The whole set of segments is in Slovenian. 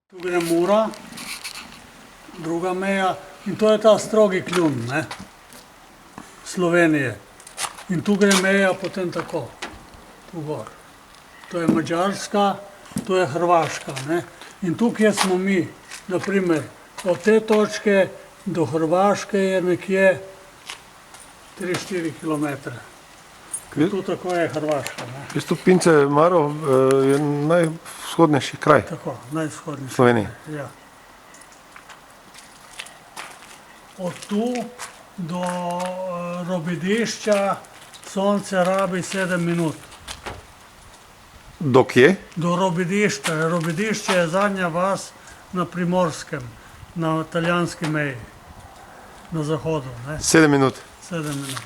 Tu gre Mura, druga meja in to je ta strogi kljun, ne, Slovenije. In tu gre meja potem tako, tu gor. To je Madžarska, to je Hrvaška, ne. In tu, kjer smo mi, na primer, od te točke do Hrvaške je nekje 3-4 kilometre. Tu tako je Hrvaška, ne. V bistvu Pince Marof je najvzhodnejši kraj Tako, najvzhodnejši. v Sloveniji. Ja. Od tu do Robedišča sonce rabi 7 minut. Do kje? Do Robedišča. Robedišče je zadnja vas na Primorskem, na italijanski meji, na zahodu, ne. 7 minut. 7 minut.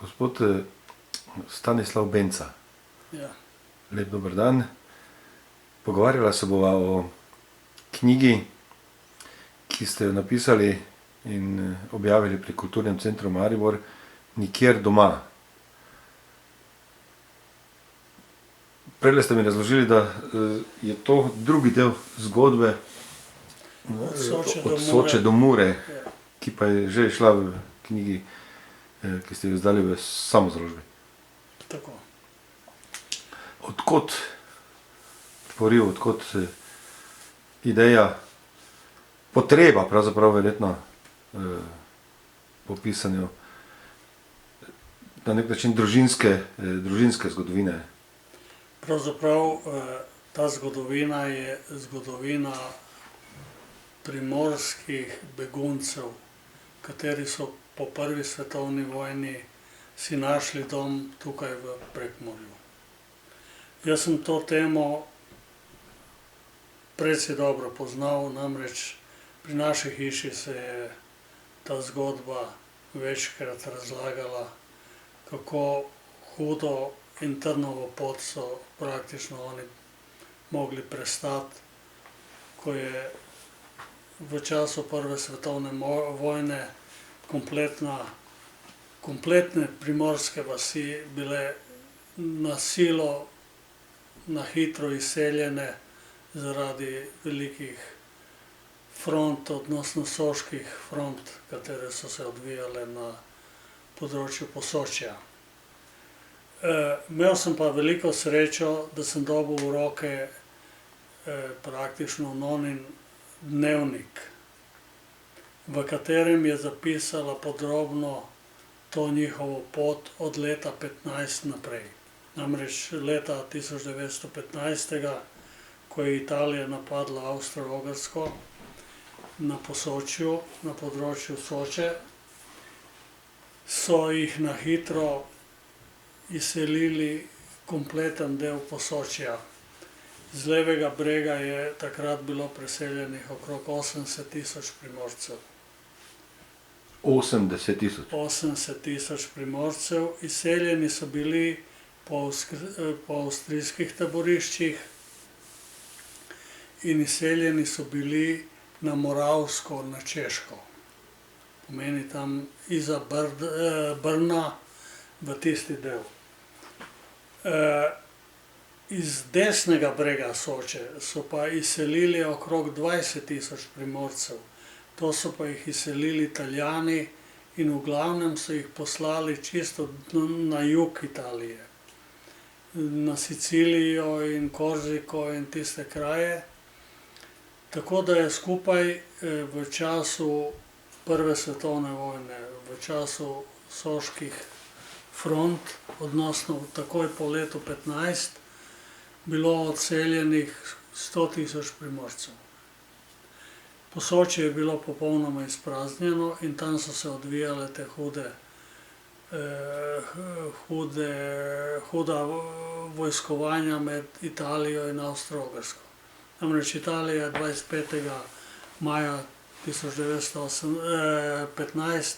Gospod Stanislav Benca, Ja. lep dober dan. Pogovarjala se bova o knjigi, ki ste jo napisali in objavili pri Kulturnem centru Maribor, Nikjer doma. Prejle ste mi razložili, da je to drugi del zgodbe Od Soče do Mure, Ja. ki pa je že šla v knjigi, ki ste jo izdali v samozaložbi. Tako. Odkot poriv, odkot ideja, potreba pravzaprav verjetno po pisanju na nek način družinske zgodovine? Pravzaprav ta zgodovina je zgodovina primorskih beguncev, kateri so po prvi svetovni vojni si našli dom tukaj v Prekmurju. Jaz sem to temo precej dobro poznal, namreč pri naši hiši se je ta zgodba večkrat razlagala, kako hudo in trnovo pot so praktično oni mogli prestati, ko je v času prve svetovne vojne kompletne primorske vasi bile na silo, na hitro izseljene zaradi velikih front, odnosno soških front, katere so se odvijale na področju Posočja. Imel sem pa veliko srečo, da sem dobil v roke praktično nonin dnevnik, v katerem je zapisala podrobno to njihovo pot od leta 15 naprej. Namreč leta 1915, ko je Italija napadla Avstro-Ogrsko na Posočju, na področju Soče, so jih na hitro izselili kompleten del Posočja. Z levega brega je takrat bilo preseljenih okrog 80 tisoč Primorcev. 80 tisoč? 80 tisoč Primorcev. Izseljeni so bili po avstrijskih taboriščih in izseljeni so bili na Moravsko, na Češko. Pomeni tam izza Brna v tisti del. Iz desnega brega Soče so pa izselili okrog 20 tisoč Primorcev. To so pa jih izselili Italijani in v glavnem so jih poslali čisto na jug Italije. Na Sicilijo in Korziko in tiste kraje. Tako da je skupaj v času prve svetovne vojne, v času soških front, odnosno takoj po letu 15, bilo odseljenih 100 tisoč Primorcev. Posočje je bilo popolnoma izpraznjeno in tam so se odvijale te huda vojskovanja med Italijo in Avstro-Ogrsko. Namreč Italija je 25. maja 1915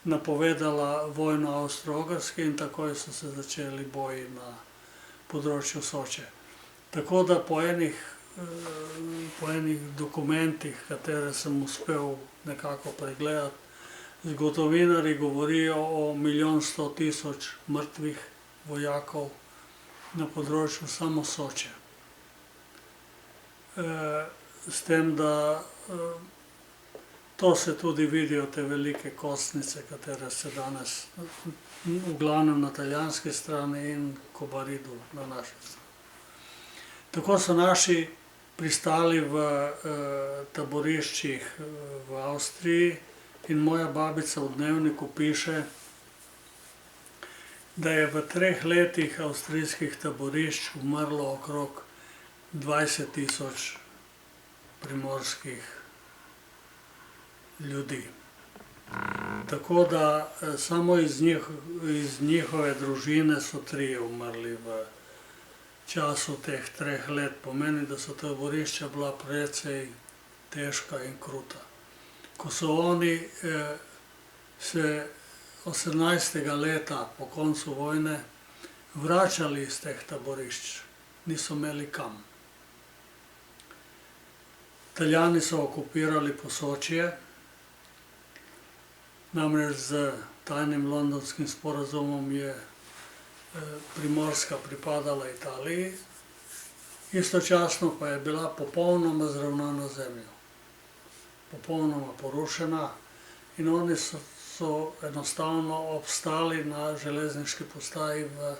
napovedala vojno Avstro-Ogrski in takoj so se začeli boji na področju Soče. Tako da po enih dokumentih, katere sem uspel nekako pregledati, Zgodovinarji govorijo o 1.100.000 mrtvih vojakov na področju samo Soče. S tem, da to se tudi vidijo te velike kostnice, katere se danes v glavnem na italijanski strani in Kobaridu na naši strani. Tako so naši pristali v taboriščih v Avstriji in moja babica v dnevniku piše, da je v 3 letih avstrijskih taborišč umrlo okrog 20.000 primorskih ljudi. Tako da samo iz njihove družine so 3 umrli v času teh 3 let. Pomeni, da so taborišča bila precej težka in kruta. Ko so oni se 18. leta po koncu vojne vračali iz teh taborišč, niso imeli kam. Italijani so okupirali Posočje, namreč z tajnim londonskim sporazumom je Primorska pripadala Italiji, istočasno pa je bila popolnoma zravnana zemlja, popolnoma porušena in oni so enostavno obstali na železniški postaji v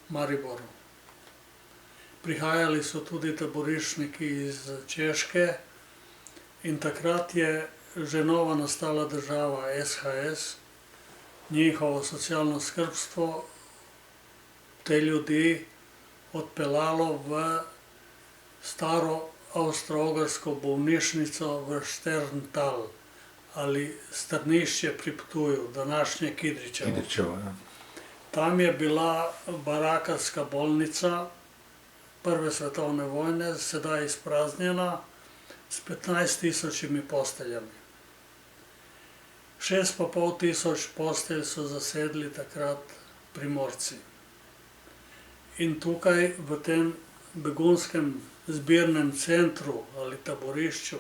Mariboru. Prihajali so tudi taboriščniki iz Češke in takrat je že nova nastala država SHS, njihovo socialno skrbstvo te ljudi odpeljalo v staro avstro-ogrsko bolnišnico v Šterntal ali Strnišče pri Ptuju, današnje Kidričevo. Tam je bila barakarska bolnica Prve svetovne vojne, sedaj izpraznjena, s 15.000 posteljami. 6.500 postelj so zasedli takrat Primorci. In tukaj v tem begunskem zbirnem centru ali taborišču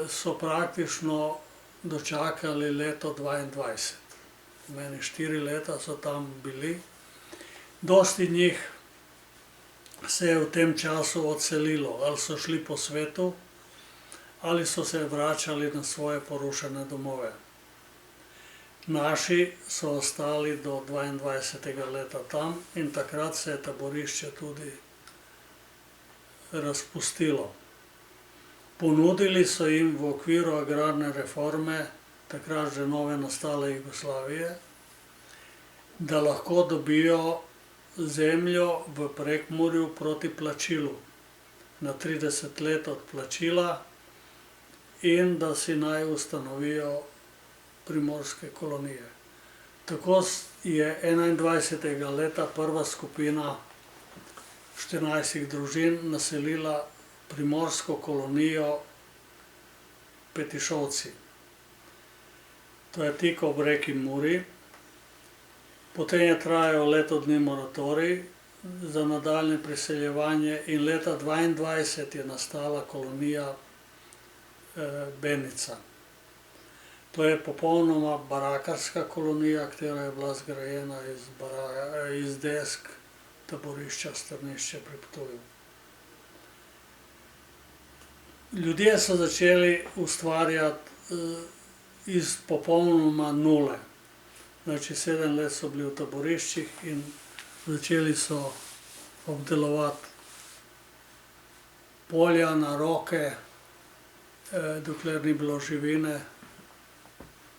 so praktično dočakali leto 22. Meni 4 leta so tam bili. Dosti njih se je v tem času odselilo, ali so šli po svetu, ali so se vračali na svoje porušene domove. Naši so ostali do 22. leta tam in takrat se je taborišče tudi razpustilo. Ponudili so jim v okviru agrarne reforme, takrat že nove nastale Jugoslavije, da lahko dobijo zemljo v Prekmurju proti plačilu, na 30 let odplačila in da si naj ustanovijo primorske kolonije. Tako je 21. leta prva skupina 14 družin naselila primorsko kolonijo Petišovci. To je tik ob reki Muri. Potem je trajal leto dni moratorij za nadaljne priseljevanje in leta 22 je nastala kolonija Benica. To je popolnoma barakarska kolonija, katera je bila zgrajena iz desk taborišča Strnišče pri Ptuju. Ljudje so začeli ustvarjati iz popolnoma nule. Znači 7 let so bili v taboriščih in začeli so obdelovati polja na roke, dokler ni bilo živine.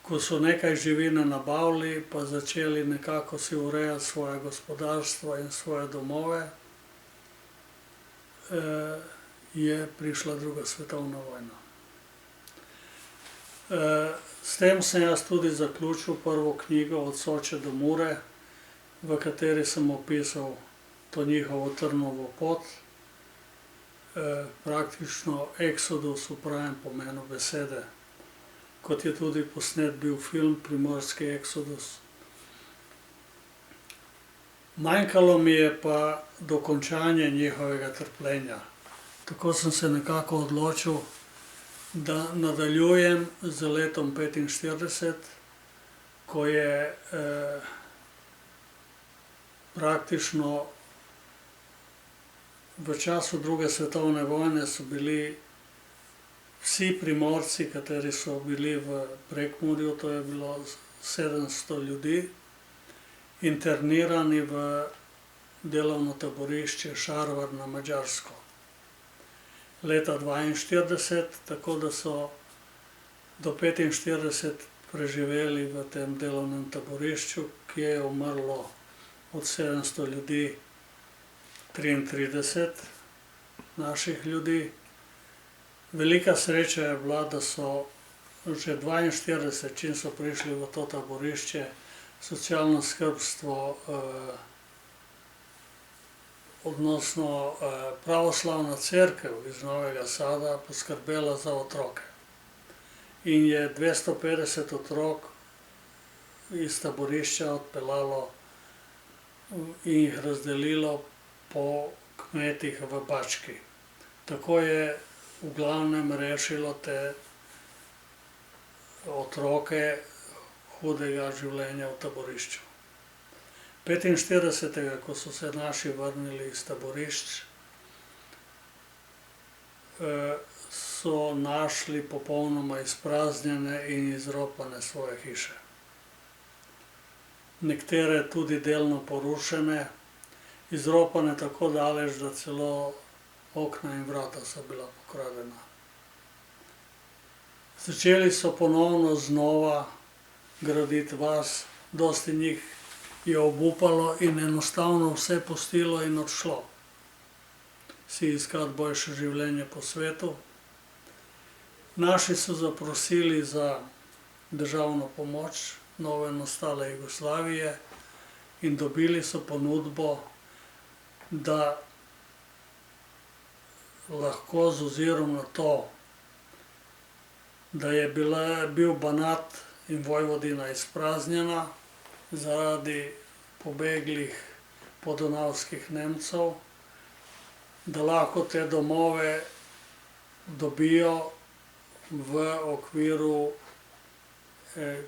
Ko so nekaj živine nabavili, pa začeli nekako si urejati svoje gospodarstvo in svoje domove, je prišla druga svetovna vojna. S tem sem jaz tudi zaključil prvo knjigo Od Soče do Mure, v kateri sem opisal to njihovo trnovo pot, praktično eksodus v pravem pomenu besede, kot je tudi posnet bil film Primorski eksodus. Manjkalo mi je pa dokončanje njihovega trpljenja. Tako sem se nekako odločil, Da nadaljujem z letom 1945, ko je praktično v času druge svetovne vojne so bili vsi Primorci, kateri so bili v Prekmurju, to je bilo 700 ljudi, internirani v delovno taborišče Šarvar na Madžarsko. Leta 1942, tako da so do 1945 preživeli v tem delovnem taborišču, kjer je umrlo od 700 ljudi 33 naših ljudi. Velika sreča je bila, da so že 1942, čim so prišli v to taborišče, socialno skrbstvo, odnosno pravoslavna cerkev iz Novega Sada poskrbela za otroke. In je 250 otrok iz taborišča odpeljalo in jih razdelilo po kmetih v Bački. Tako je v glavnem rešilo te otroke hudega življenja v taborišču. 1945, ko so se naši vrnili iz taborišč, so našli popolnoma izpraznjene in izropane svoje hiše. Nekatere tudi delno porušene, izropane tako daleč, da celo okna in vrata so bila pokradena. Začeli so ponovno znova graditi vas, dosti njih je obupalo in enostavno vse pustilo in odšlo si iskati boljše življenje po svetu. Naši so zaprosili za državno pomoč nove nastale Jugoslavije in dobili so ponudbo, da lahko z ozirom na to, da je bil Banat in Vojvodina izpraznjena zaradi pobeglih podonavskih Nemcev, da lahko te domove dobijo v okviru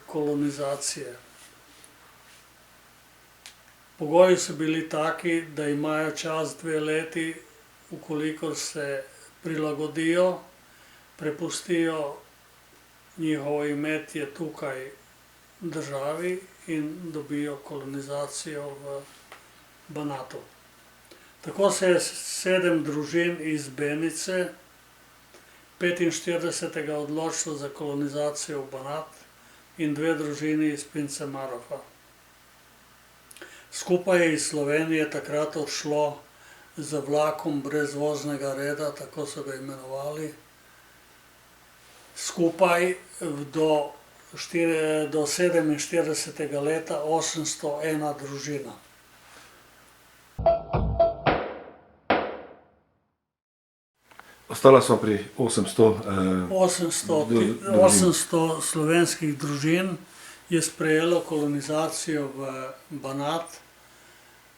kolonizacije. Pogoji so bili taki, da imajo čas 2 leti, ukolikor se prilagodijo, prepustijo njihovo imetje tukaj državi in dobijo kolonizacijo v Banatu. Tako se je 7 družin iz Benice 1945 odločilo za kolonizacijo v Banat in 2 družini iz Pince Marofa. Skupaj je iz Slovenije takrat odšlo z vlakom brez voznega reda, tako so ga imenovali, skupaj do 1947 leta 801 družina. Ostala smo pri 800 800 slovenskih družin je sprejelo kolonizacijo v Banat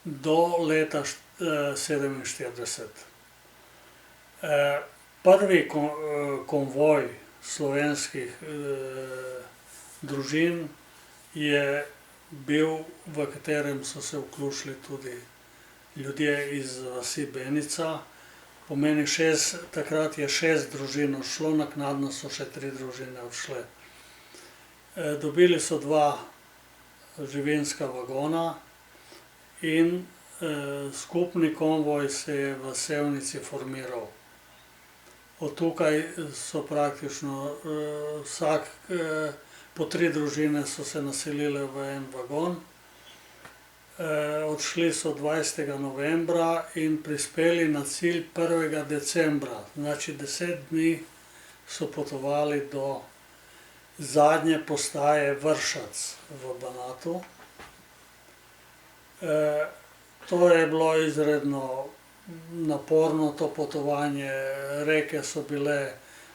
do leta 1947. Prvi konvoj slovenskih družin je bil, v katerem so se vključili tudi ljudje iz vasi Benica. Pomeni takrat je 6 družin odšlo, naknadno so še 3 družine odšle. Dobili so 2 živinska vagona in skupni konvoj se je v Sevnici formiral. Od tukaj so praktično po 3 družine so se naselile v en vagon. Odšli so 20. novembra in prispeli na cilj 1. decembra. Znači 10 dni so potovali do zadnje postaje Vršac v Banatu. To je bilo izredno naporno, to potovanje. Reke so bile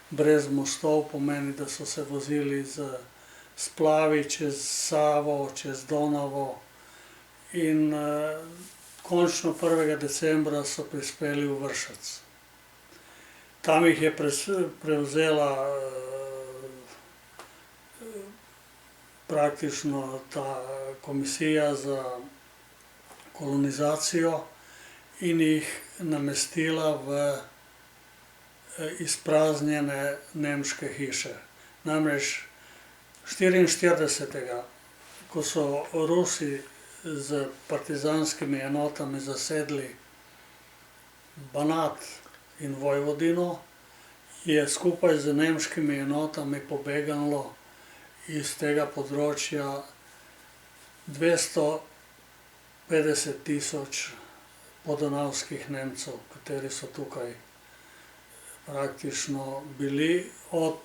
brez mostov, pomeni, da so se vozili z splavi čez Savo, čez Donavo. In končno 1. decembra so prispeli v Vršac. Tam jih je prevzela praktično ta komisija za kolonizacijo in jih namestila v izpraznjene nemške hiše. Namreč 1944, ko so Rusi s partizanskimi enotami zasedli Banat in Vojvodino, je skupaj z nemškimi enotami pobegnilo iz tega področja 250 000 podonavskih Nemcev, kateri so tukaj praktično bili od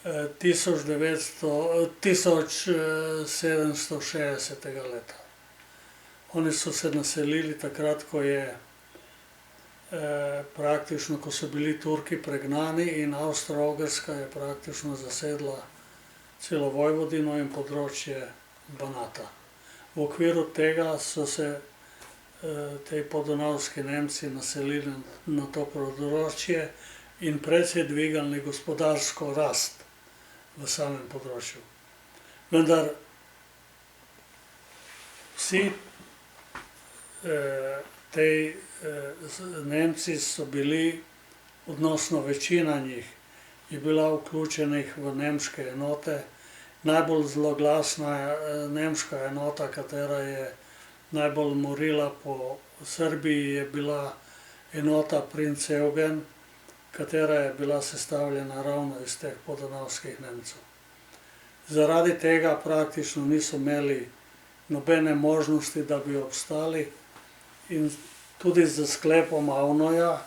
1760. leta. Oni so se naselili takrat, ko so bili Turki pregnani in Avstro-Ogrska je praktično zasedla celo Vojvodino in področje Banata. V okviru tega so se te podonavski Nemci naselili na to področje in precej dvigali gospodarsko rast v samem področju. Vendar vsi ti Nemci so bili, odnosno večina njih, je bila vključenih v nemške enote. Najbolj zloglasna nemška enota, katera je najbolj morila po Srbiji, je bila enota Princ Eugen, katera je bila sestavljena ravno iz teh podonavskih Nemcev. Zaradi tega praktično niso imeli nobene možnosti, da bi obstali, in tudi z sklepom Avnoja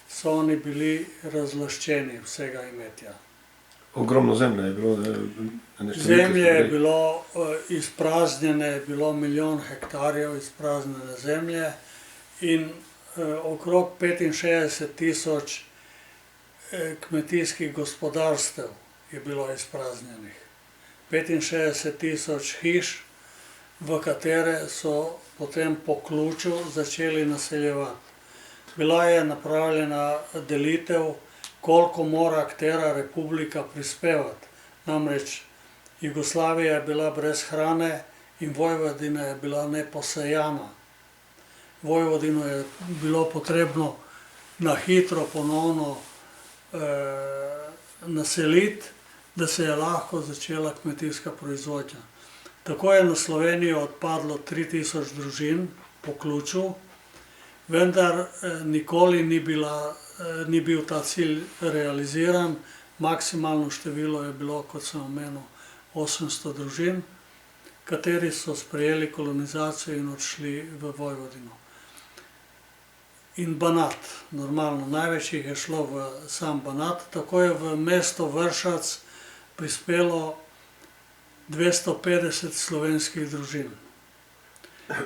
so oni bili razlaščeni vsega imetja. Ogromno zemlje je bilo. Zemlje je bilo izpraznjene, je bilo 1 milijon hektarjev izpraznjene zemlje in okrog 65 000 kmetijskih gospodarstev je bilo izpraznjenih. 65 000 hiš, v katere so potem po ključu začeli naseljevati. Bila je napravljena delitev, koliko mora katera republika prispevati. Namreč Jugoslavija je bila brez hrane in Vojvodina je bila neposejana. Vojvodino je bilo potrebno na hitro ponovno naseliti, da se je lahko začela kmetijska proizvodnja. Tako je na Slovenijo odpadlo 3000 družin po ključu, vendar nikoli ni bil ta cilj realiziran. Maksimalno število je bilo, kot sem omenil, 800 družin, kateri so sprejeli kolonizacijo in odšli v Vojvodino. In Banat, normalno, največ jih je šlo v sam Banat, tako je v mesto Vršac prispelo 250 slovenskih družin.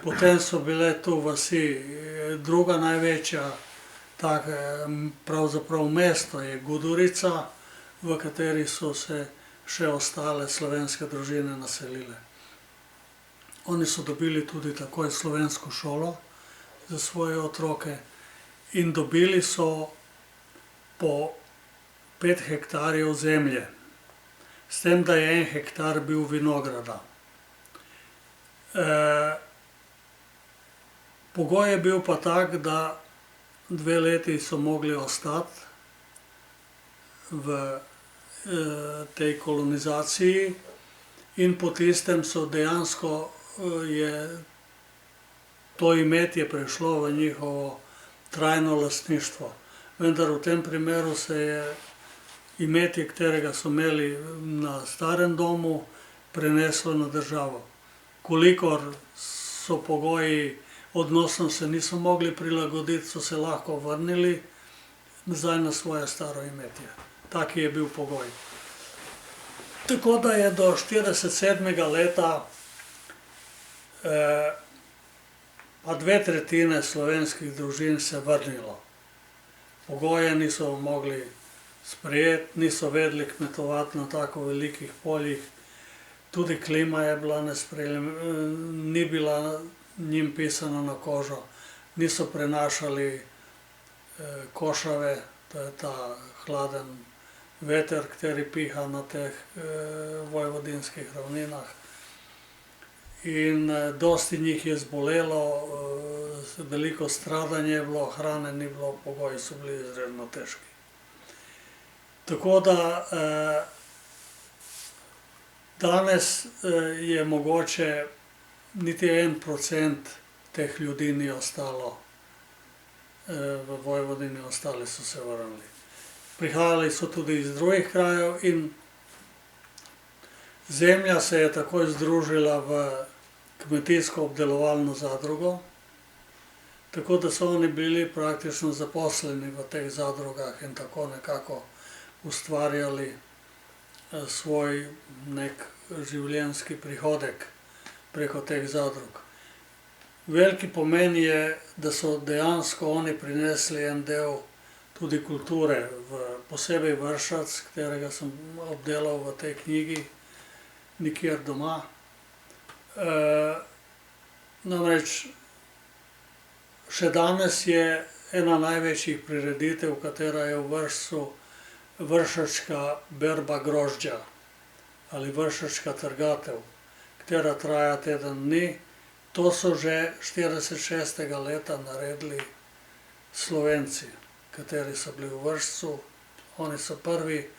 Potem so bile tu vasi, druga največja, pravzaprav mesto je Gudurica, v kateri so se še ostale slovenske družine naselile. Oni so dobili tudi takoj slovensko šolo za svoje otroke in dobili so po 5 hektarjev zemlje, s tem, da je 1 hektar bil vinograda. Pogoj je bil pa tak, da 2 leti so mogli ostati v tej kolonizaciji in po tistem so dejansko je to imetje prešlo v njihovo trajno lastništvo. Vendar v tem primeru se je imetje, katerega so imeli na starem domu, preneslo na državo. Kolikor so pogoji, odnosno se niso mogli prilagoditi, so se lahko vrnili nazaj na svoje staro imetje. Taki je bil pogoj. Tako da je do 1947. leta pa 2/3 slovenskih družin se vrnilo. Pogoje niso mogli sprejeti, niso vedeli kmetovati na tako velikih poljih, tudi klima je bila nesprejemljiva, ni bila njim pisana na kožo, niso prenašali košave to je ta hladen veter, kateri piha na teh vojvodinskih ravninah. In dosti njih je zbolelo, veliko stradanje je bilo, hrane ni bilo, pogoji so bili izredno težki. Tako da danes je mogoče niti 1% teh ljudi ni ostalo v Vojvodini, ostali so se vrnili. Prihajali so tudi iz drugih krajev in zemlja se je takoj združila v kmetijsko obdelovalno zadrugo, tako da so oni bili praktično zaposleni v teh zadrugah in tako nekako ustvarjali svoj nek življenjski prihodek preko teh zadrug. Veliki pomen je, da so dejansko oni prinesli en del tudi kulture, posebej Vršac, katerega sem obdelal v tej knjigi, Nikjer doma. Namreč še danes je ena največjih prireditev, katera je v Vršcu, vršačka berba grožđa ali vršačka trgatev, katera traja teden dni. To so že 46. leta naredili Slovenci, kateri so bili v Vršcu. Oni so prvi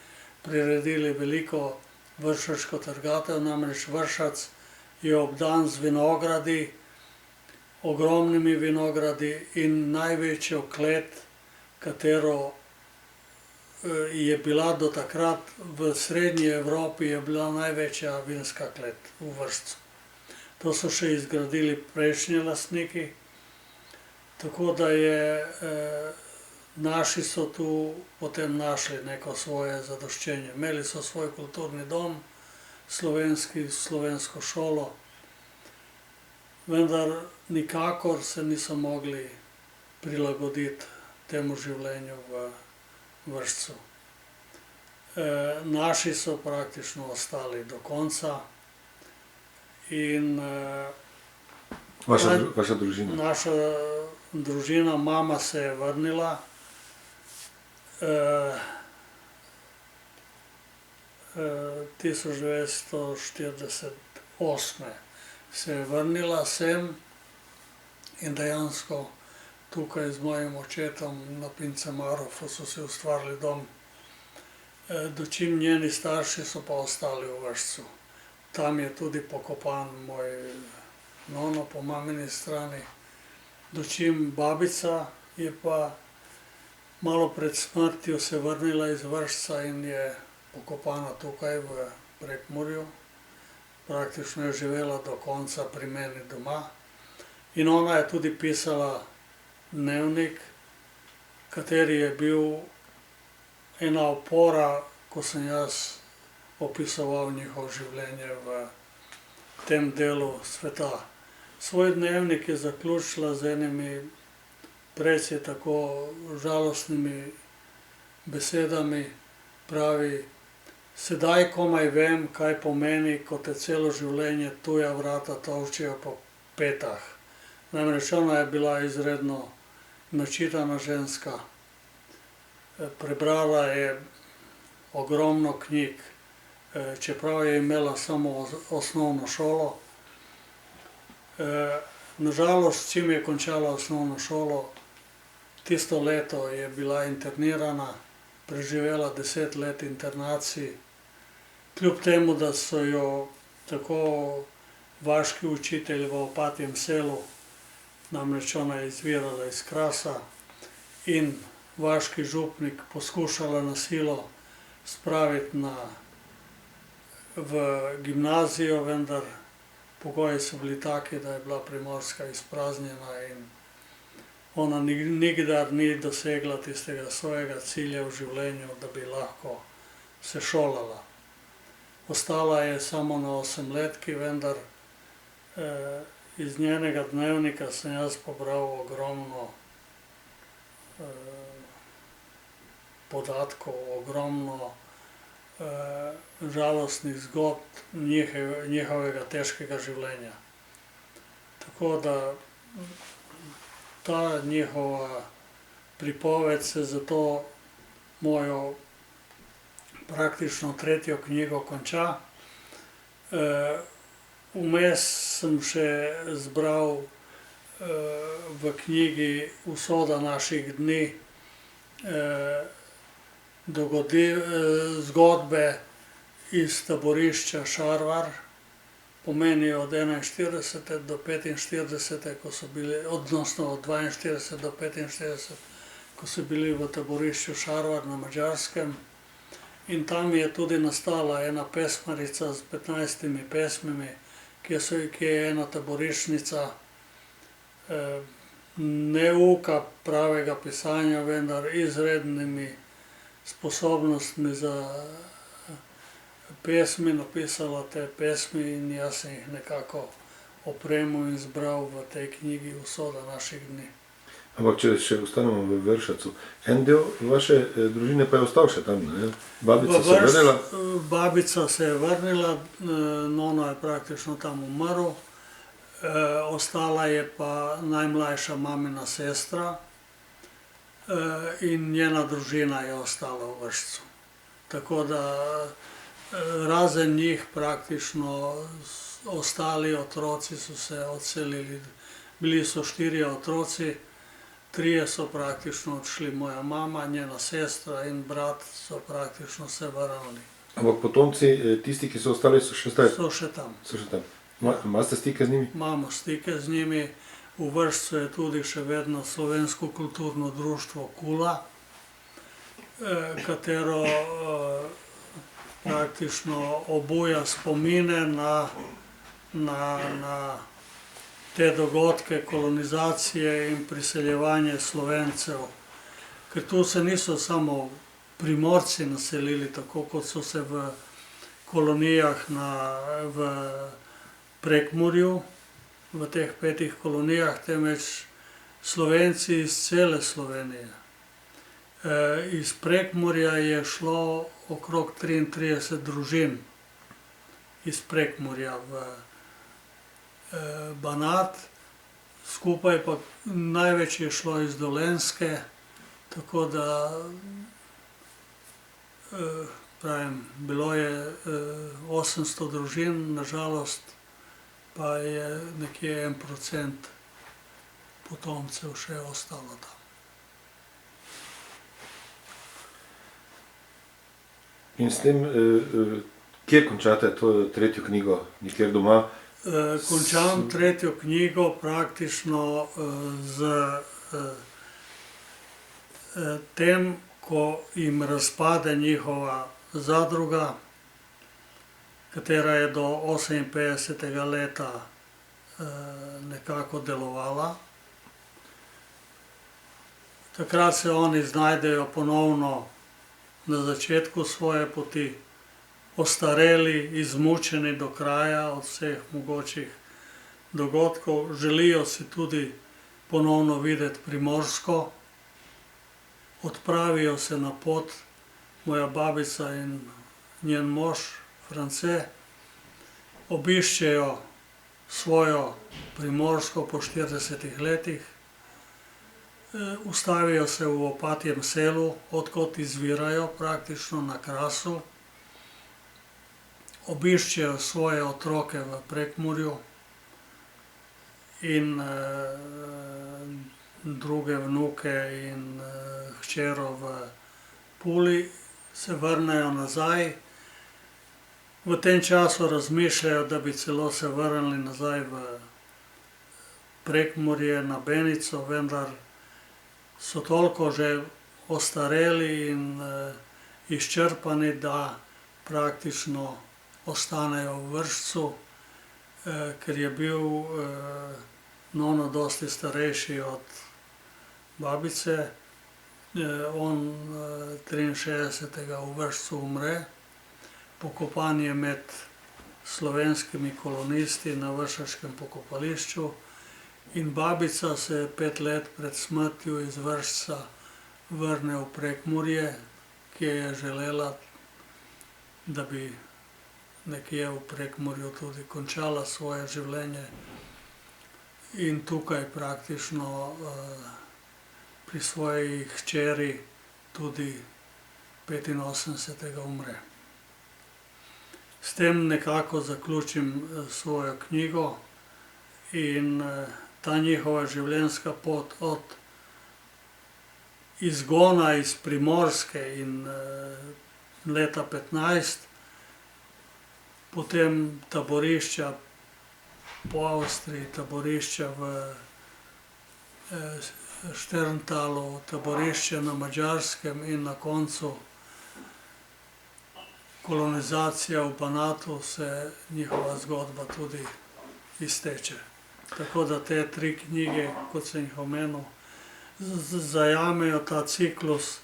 priredili veliko vršačko trgatev, namreč Vršac je obdan z vinogradi, ogromnimi vinogradi in največjo klet, katero je bila do takrat v srednji Evropi, je bila največja vinska klet v Vršcu. To so še izgradili prejšnji lastniki, tako da naši so tu potem našli neko svoje zadoščenje. Imeli so svoj kulturni dom, slovensko šolo, vendar nikakor se niso mogli prilagoditi temu življenju v Vršcu. Naši so praktično ostali do konca in Vaša družina? Naša družina, mama se je vrnila. 1948 se je vrnila sem in dejansko tukaj z mojim očetom na Pince Marofu so si ustvarili dom. Dočim njeni starši so pa ostali v Vršcu. Tam je tudi pokopan moj nono po mamini strani. Dočim babica je pa malo pred smrtjo se vrnila iz Vršca in je pokopana tukaj v Prekmurju. Praktično je živela do konca pri meni doma. In ona je tudi pisala dnevnik, kateri je bil ena opora, ko sem jaz opisoval njihovo življenje v tem delu sveta. Svoj dnevnik je zaključila z enimi precej tako žalostnimi besedami. Pravi: sedaj komaj vem, kaj pomeni, ko te celo življenje tuja vrata tolčejo po petah. Namreč ona je bila izredno načitana ženska. Prebrala je ogromno knjig, čeprav je imela samo osnovno šolo. Nažalost, čim je končala osnovno šolo, tisto leto je bila internirana, preživela 10 let internacij. Kljub temu, da so jo tako vaški učitelji v Opatjem selu, namreč ona je izvirala iz Krasa, in vaški župnik poskušala na silo spraviti v gimnazijo, vendar pogoji so bili taki, da je bila Primorska izpraznjena in ona nikdar ni dosegla tistega svojega cilja v življenju, da bi lahko se šolala. Ostala je samo na 8-letki, vendar iz njenega dnevnika sem jaz pobral ogromno podatkov, ogromno žalostnih zgodb njihovega težkega življenja. Tako da ta njihova pripoved se zato mojo praktično tretjo knjigo konča. Vmes sem še zbral v knjigi Usoda naših dni zgodbe iz taborišča Šarvar, pomeni od 41. do 45., ko so bili, odnosno od 42. do 45., ko so bili v taborišču Šarvar na Madžarskem. In tam je tudi nastala ena pesmarica s 15 pesmimi, ki je ena taboriščnica, neuka pravega pisanja, vendar izrednimi sposobnostmi za pesmi, napisala te pesmi in jaz sem jih nekako opremil in zbral v tej knjigi Usoda naših dni. Ampak če še ostanemo v Vršacu, en del vaše družine pa je ostal še tam, ne? Babica se je vrnila? Babica se je vrnila, nono je praktično tam umrl, ostala je pa najmlajša mamina sestra in njena družina je ostala v Vršcu. Tako da razen njih praktično ostali otroci so se odselili. Bili so 4 otroci, 3 so praktično odšli, moja mama, njena sestra in brat so praktično se vrnili. Ampak potomci, tisti, ki so ostali, so še zdaj? So še tam. So še tam. Imate stike z njimi? Imamo stike z njimi. V Vršcu je tudi še vedno Slovensko kulturno društvo Kula, katero praktično obuja spomine na te dogodke kolonizacije in priseljevanje Slovencev. Ker tu se niso samo Primorci naselili, tako kot so se v kolonijah v Prekmurju, v teh 5 kolonijah, temveč Slovenci iz cele Slovenije. Iz Prekmurja je šlo okrog 33 družin iz Prekmurja v Banat, skupaj pa največ je šlo iz Dolenjske, tako da pravim, bilo je 800 družin, nažalost pa je nekje 1% potomcev še ostalo tam. In s tem, kje končate to tretjo knjigo, nikjer doma? Končam tretjo knjigo praktično z tem, ko jim razpade njihova zadruga, katera je do 58. leta nekako delovala. Takrat se oni znajdejo ponovno na začetku svoje poti, ostareli, izmučeni do kraja od vseh mogočih dogodkov. Želijo si tudi ponovno videti Primorsko. Odpravijo se na pot, moja babica in njen mož, France, obiščejo svojo Primorsko po 40 letih, ustavijo se v Opatjem selu, odkot izvirajo, praktično na Krasu, obiščejo svoje otroke v Prekmurju in druge vnuke in hčero v Puli, se vrnejo nazaj. V tem času razmišljajo, da bi celo se vrnili nazaj v Prekmurje na Benico, vendar so toliko že ostareli in izčrpani, da praktično ostanejo v Vršcu, ker je bil nono dosti starejši od babice. On 63. v Vršcu umre, pokopan je med slovenskimi kolonisti na vršačkem pokopališču in babica se 5 let pred smrtjo iz Vršca vrne v Prekmurje, kjer je želela, da bi nekje v Prekmurju tudi končala svoje življenje. In tukaj praktično pri svoji hčeri tudi 85. umre. S tem nekako zaključim svojo knjigo in ta njihova življenjska pot od izgona iz Primorske in leta 15, potem taborišča po Avstriji, taborišča v Šterntalu, taborišče na Madžarskem in na koncu kolonizacija v Banatu, se njihova zgodba tudi izteče. Tako da te 3 knjige, kot sem jih omenil, zajamejo ta ciklus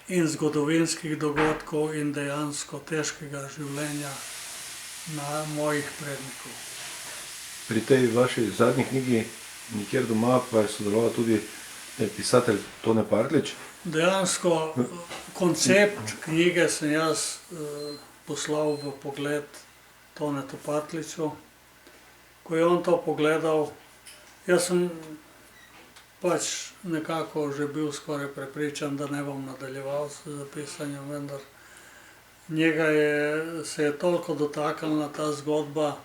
in zgodovinskih dogodkov in dejansko težkega življenja na mojih prednikov. Pri tej vaši zadnji knjigi Nikjer doma pa je sodeloval tudi pisatelj Tone Partljič. Dejansko koncept knjige sem jaz poslal v pogled Tonetu Partljiču. Ko je on to pogledal, jaz sem pač nekako že bil skoraj prepričan, da ne bom nadaljeval z pisanjem, vendar njega se je toliko dotaknila ta zgodba,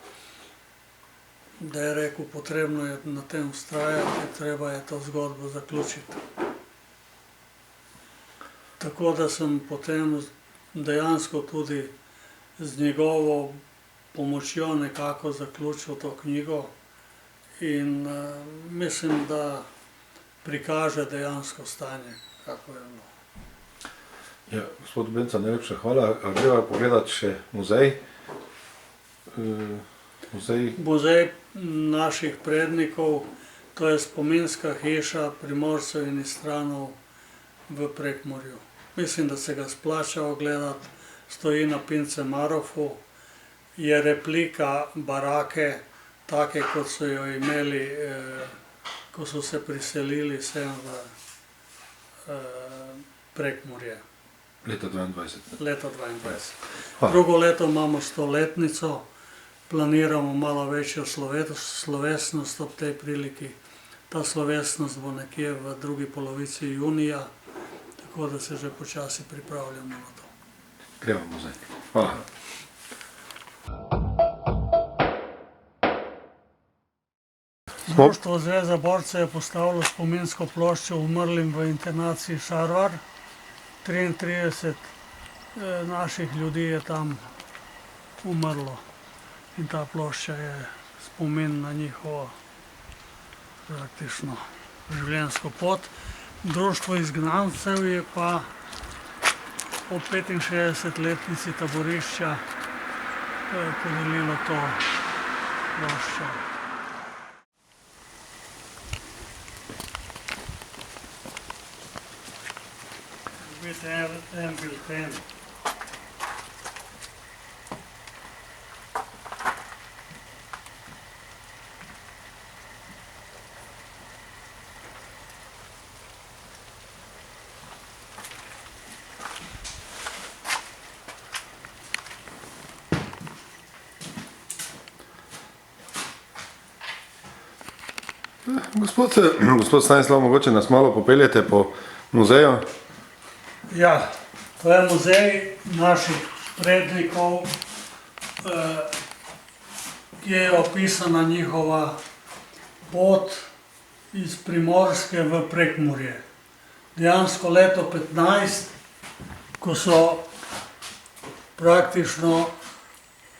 da je rekel, potrebno je na tem vztrajati, treba je to zgodbo zaključiti. Tako da sem potem dejansko tudi z njegovo pomočjo nekako zaključil to knjigo in mislim, da prikaže dejansko stanje, kako je bilo. Ja, gospod Benca, najlepša hvala. A greva pogledati še muzej? Muzej naših prednikov, to je spominska hiša Primorcev in Istranov v Prekmurju. Mislim, da se ga splača ogledati, stoji na Pince Marofu, je replika barake, take kot so jo imeli, ko so se priselili sem v Prekmurje. Leta 22. Leta 22. Drugo leto imamo 100-letnico, planiramo malo večjo slovesnost ob tej priliki. Ta slovesnost bo nekje v drugi polovici junija, tako da se že počasi pripravljamo na to. Gremo v muzej. Hvala. Društvo Zveza borcev je postavilo spominsko ploščo umrlim v internaciji Šarvar. 33 naših ljudi je tam umrlo in ta plošča je spomin na njihovo praktično življenjsko pot. Društvo izgnancev je pa ob 65-letnici taborišča podelilo to ploščo. En bilten. Gospod Stanislav, mogoče nas malo popeljete po muzeju? Ja, to je muzej naših prednikov, kjer je opisana njihova pot iz Primorske v Prekmurje. Dejansko leto 15, ko so praktično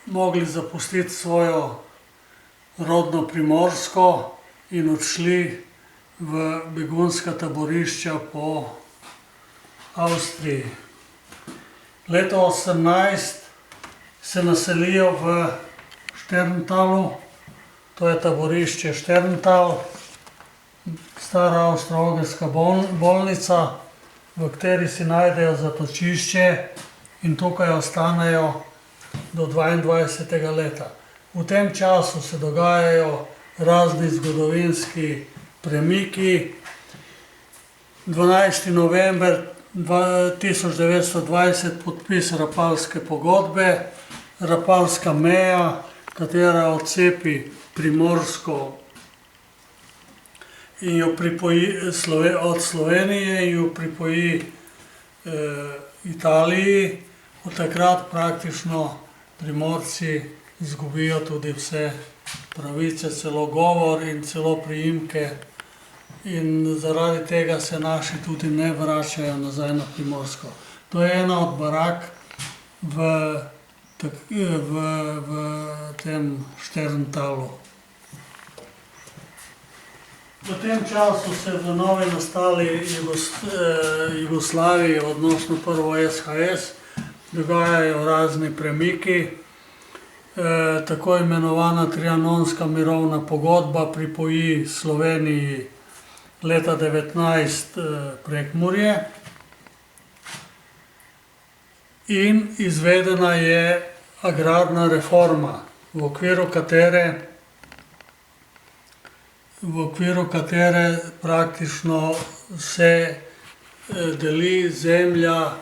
mogli zapustiti svojo rodno Primorsko in odšli v begunska taborišča po Avstriji. Leto 18 se naselijo v Šterntalu, to je taborišče Šterntal, stara avstro-ogrska bolnica, v kateri si najdejo zatočišče in tukaj ostanejo do 22. leta. V tem času se dogajajo razni zgodovinski premiki. 12. november 1920 podpis Rapalske pogodbe, Rapalska meja, katera odcepi Primorsko in jo pripoji od Slovenije in jo pripoji Italiji. Od takrat praktično Primorci izgubijo tudi vse pravice, celo govor in celo priimke. In zaradi tega se naši tudi ne vračajo nazaj na Primorsko. To je ena od barak v tem Šterntalu. V tem času se v novi nastali Jugoslaviji, odnosno prvo SHS, dogajajo razni premiki. Tako imenovana Trianonska mirovna pogodba pripoji Sloveniji leta 19 Prekmurje in izvedena je agrarna reforma, v okviru katere praktično se deli zemlja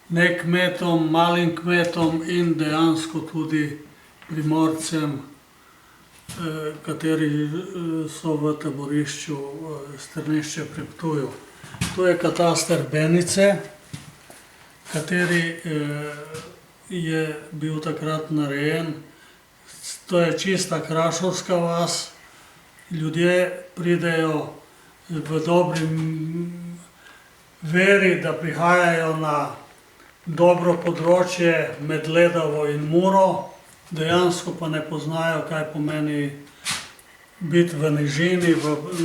ne kmetom, malim kmetom in dejansko tudi Primorcem, kateri so v taborišču Strnišče pri Ptuju. To je kataster Benice, kateri je bil takrat narejen. To je čista krašovska vas. Ljudje pridejo v dobri veri, da prihajajo na dobro področje med Ledavo in Muro, dejansko pa ne poznajo, kaj pomeni biti v nižini,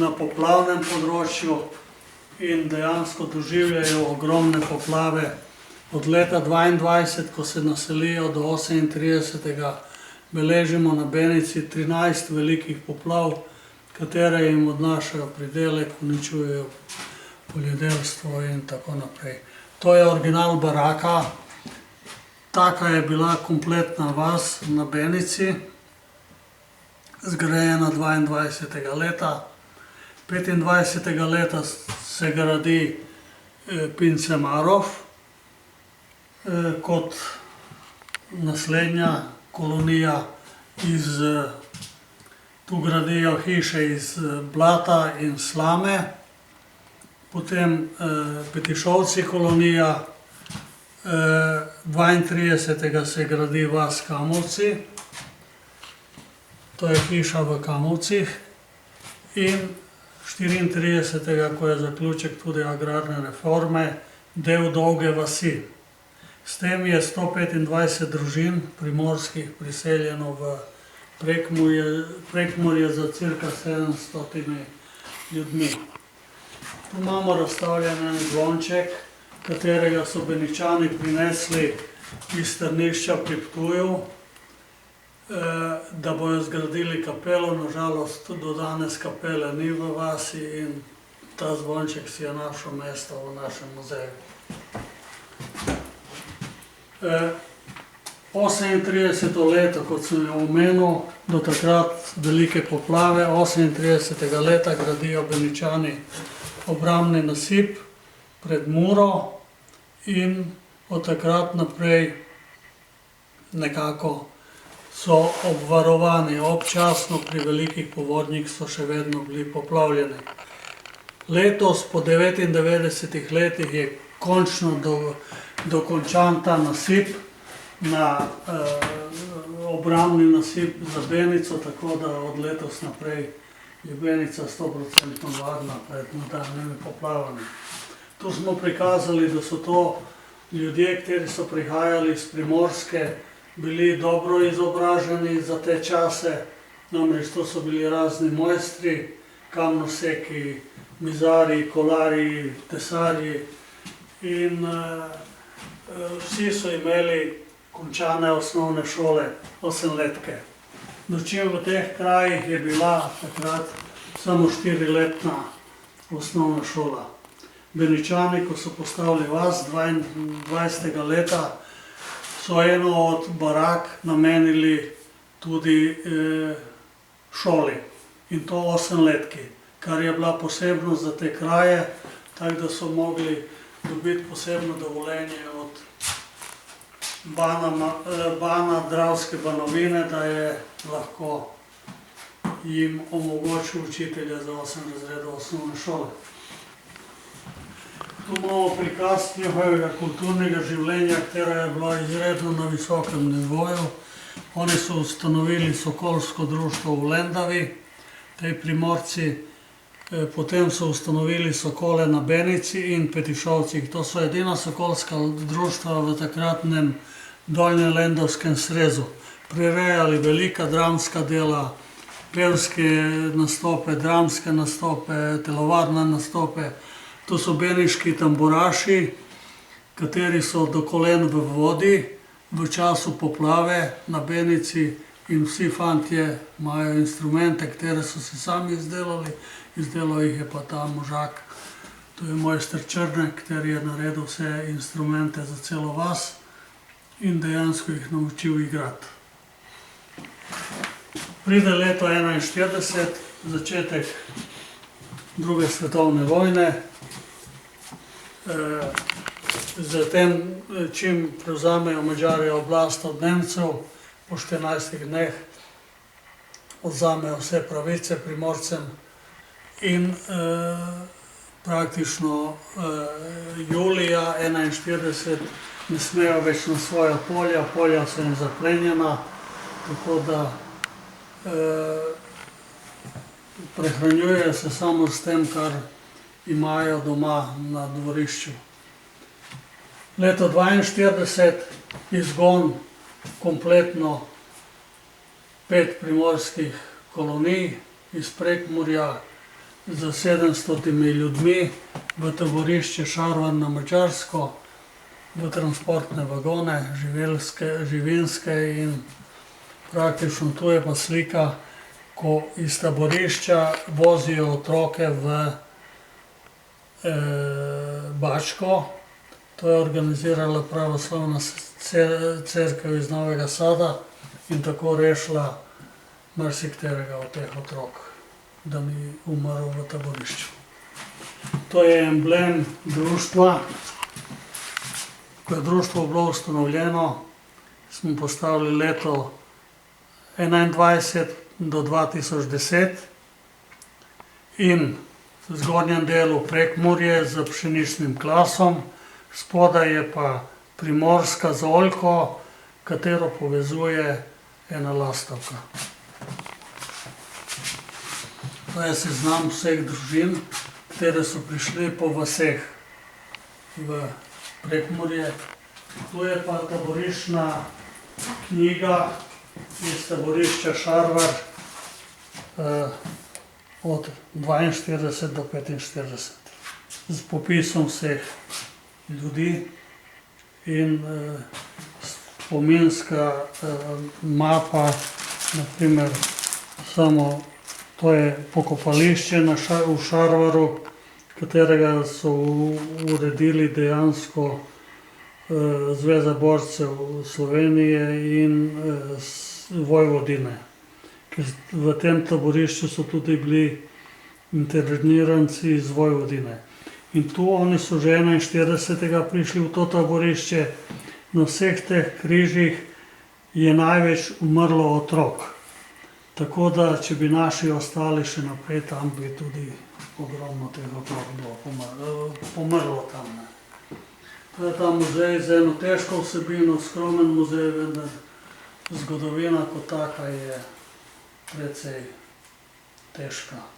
na poplavnem področju in dejansko doživljajo ogromne poplave. Od leta 22, ko se naselijo, do 38. beležimo na Benici 13 velikih poplav, katere jim odnašajo pridelek, uničujejo poljedelstvo in tako naprej. To je original baraka. Taka je bila kompletna vas na Benici, zgrajena 22. leta. 25. leta se gradi Pince Marof kot naslednja kolonija. Tu gradijo hiše iz blata in slame. Potem Petišovci kolonija, 32. se gradi vas Kamovci, to je hiša v Kamovcih, in 34. ko je zaključek tudi agrarne reforme, del Dolge vasi. S tem je 125 družin primorskih priseljeno v Prekmurje za cirka 700 ljudmi. Tu imamo razstavljen en zvonček, katerega so Beničani prinesli iz Strnišča pri Ptuju, da bojo zgradili kapelo. Nažalost, do danes kapele ni v vasi in ta zvonček si je našel mesto v našem muzeju. 38. leto, kot sem jo omenil, do takrat velike poplave. 38. leta gradijo Beničani obrambni nasip pred Muro in od takrat naprej nekako so obvarovani. Občasno pri velikih povodnjih so še vedno bili poplavljeni. Letos, po 99 letih, je končno dokončan ta nasip, obrambni nasip za Benico, tako da od letos naprej je Benica 100% varna pred nadaljnjimi poplavami. Tu smo prikazali, da so to ljudje, kateri so prihajali iz Primorske, bili dobro izobraženi za te čase. Namreč to so bili razni mojstri, kamnoseki, mizarji, kolarji, tesarji in vsi so imeli končane osnovne šole, 8letke. Dočim v teh krajih je bila takrat samo 4letna osnovna šola. Beničani, ko so postavili vas 22. leta, so eno od barak namenili tudi šoli, in to 8letki, kar je bila posebnost za te kraje, tako da so mogli dobiti posebno dovoljenje od Bana Dravske Banovine, da je lahko jim omogočil učitelja za 8 razredov osnovne šole. Tu imamo prikaz njihovega kulturnega življenja, katero je bilo izredno na visokem nivoju. Oni so ustanovili Sokolsko društvo v Lendavi, tej Primorci, potem so ustanovili Sokole na Benici in Petišovcih. To so edina sokolska društva v takratnem Dolnjelendavskem srezu. Prirejali velika dramska dela, pevske nastope, dramske nastope, telovadne nastope. To so beniški tamburaši, kateri so do kolen v vodi v času poplave na Benici in vsi fantje imajo instrumente, katere so si sami izdelali. Izdelal jih je pa ta možak, to je mojster Črnek, kateri je naredil vse instrumente za celo vas in dejansko jih naučil igrati. Pride leto 1941, začetek druge svetovne vojne. Zatem, čim prevzamejo Madžari oblast od Nemcev, po 14 dneh odvzamejo vse pravice Primorcem in praktično julija 1941 ne smejo več na svoja polja, polja so jim zaplenjena, tako da prehranjujejo se samo s tem, kar imajo doma na dvorišču. Leto 1942, izgon kompletno 5 primorskih kolonij iz Prekmurja z 700 ljudmi v taborišče Šarvan na Madžarsko, v transportne vagone, živinske in praktično tu je pa slika, ko iz taborišča vozijo otroke v Bačko. To je organizirala pravoslavna cerkev iz Novega Sada in tako rešila marsikaterega od teh otrok, da ni umrl v taborišču. To je emblem društva. Ko je društvo bilo ustanovljeno, smo postavili leto 1921 do 2010 in v zgornjem delu Prekmurje z pšeničnim klasom, spodaj je pa primorska z oljko, katero povezuje ena lastovka. To je seznam vseh družin, katere so prišli po vaseh v Prekmurje. Tu je pa taboriščna knjiga iz taborišča Šarvar od 42 do 45 z popisom vseh ljudi in spominska mapa, naprimer samo to je pokopališče v Šarvaru, katerega so uredili dejansko Zveza borcev Slovenije in Vojvodine. Ker v tem taborišču so tudi bili interniranci iz Vojvodine. In tu oni so že 41. prišli v to taborišče. Na vseh teh križih je največ umrlo otrok. Tako da, če bi naši ostali še naprej tam, bi tudi ogromno teh otrok bilo pomrlo tam. To je ta muzej z eno težko vsebino, skromen muzej, vendar zgodovina kot taka je precej težka.